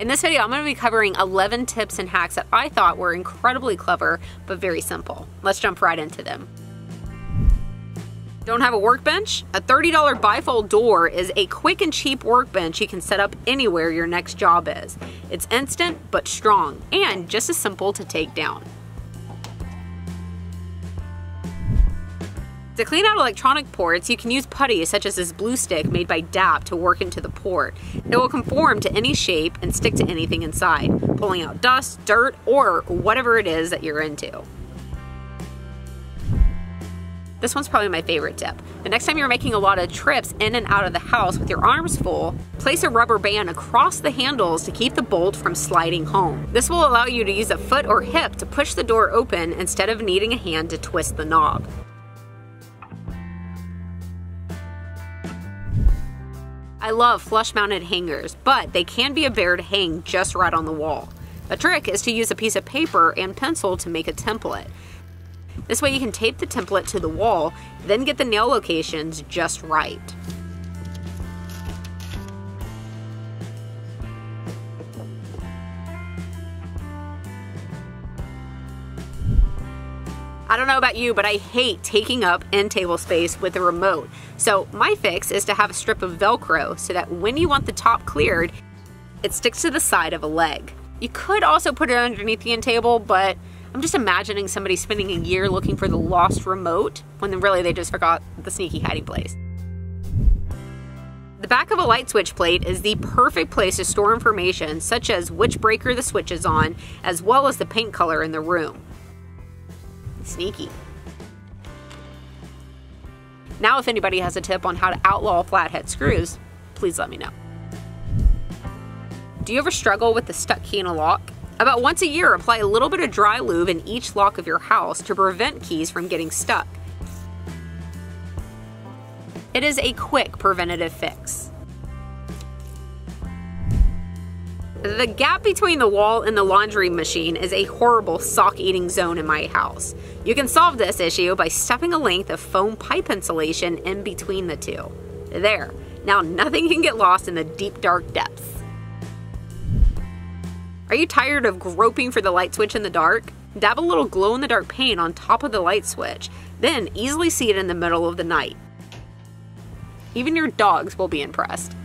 In this video, I'm going to be covering 11 tips and hacks that I thought were incredibly clever, but very simple. Let's jump right into them. Don't have a workbench? A $30 bifold door is a quick and cheap workbench you can set up anywhere your next job is. It's instant but strong and just as simple to take down. To clean out electronic ports, you can use putty such as this blue stick made by DAP to work into the port. It will conform to any shape and stick to anything inside, pulling out dust, dirt, or whatever it is that you're into. This one's probably my favorite tip. The next time you're making a lot of trips in and out of the house with your arms full, place a rubber band across the handles to keep the bolt from sliding home. This will allow you to use a foot or hip to push the door open instead of needing a hand to twist the knob. I love flush-mounted hangers, but they can be a bear to hang just right on the wall. The trick is to use a piece of paper and pencil to make a template. This way you can tape the template to the wall, then get the nail locations just right. I don't know about you, but I hate taking up end table space with the remote. So my fix is to have a strip of Velcro so that when you want the top cleared, it sticks to the side of a leg. You could also put it underneath the end table, but I'm just imagining somebody spending a year looking for the lost remote when really they just forgot the sneaky hiding place. The back of a light switch plate is the perfect place to store information such as which breaker the switch is on, as well as the paint color in the room. Sneaky. Now if anybody has a tip on how to outlaw flathead screws, please let me know. Do you ever struggle with the stuck key in a lock? About once a year, apply a little bit of dry lube in each lock of your house to prevent keys from getting stuck. It is a quick preventative fix. The gap between the wall and the laundry machine is a horrible sock-eating zone in my house. You can solve this issue by stuffing a length of foam pipe insulation in between the two. There. Now nothing can get lost in the deep, dark depths. Are you tired of groping for the light switch in the dark? Dab a little glow-in-the-dark paint on top of the light switch, then easily see it in the middle of the night. Even your dogs will be impressed.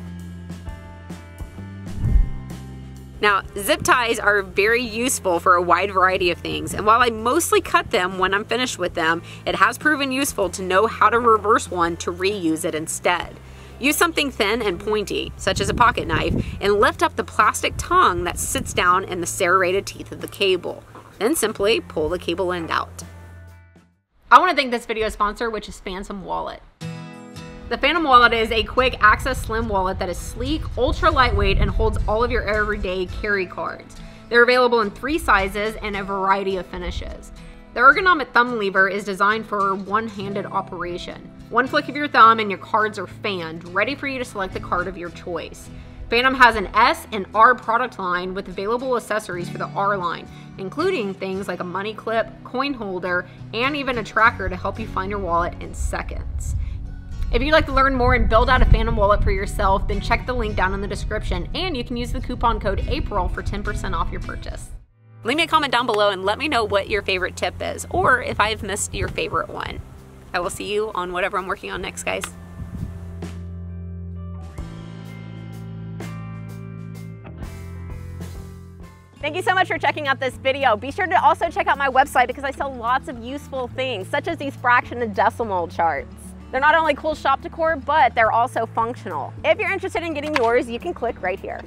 Now, zip ties are very useful for a wide variety of things, and while I mostly cut them when I'm finished with them, it has proven useful to know how to reverse one to reuse it instead. Use something thin and pointy, such as a pocket knife, and lift up the plastic tongue that sits down in the serrated teeth of the cable. Then simply pull the cable end out. I want to thank this video sponsor, which is Phantom Wallet. The Phantom Wallet is a quick access slim wallet that is sleek, ultra lightweight, and holds all of your everyday carry cards. They're available in 3 sizes and a variety of finishes. The ergonomic thumb lever is designed for one-handed operation. One flick of your thumb and your cards are fanned, ready for you to select the card of your choice. Phantom has an S and R product line with available accessories for the R line, including things like a money clip, coin holder, and even a tracker to help you find your wallet in seconds. If you'd like to learn more and build out a Phantom wallet for yourself, then check the link down in the description, and you can use the coupon code APRIL for 10% off your purchase. Leave me a comment down below and let me know what your favorite tip is, or if I've missed your favorite one. I will see you on whatever I'm working on next, guys. Thank you so much for checking out this video. Be sure to also check out my website because I sell lots of useful things, such as these fraction and decimal charts. They're not only cool shop decor, but they're also functional. If you're interested in getting yours, you can click right here.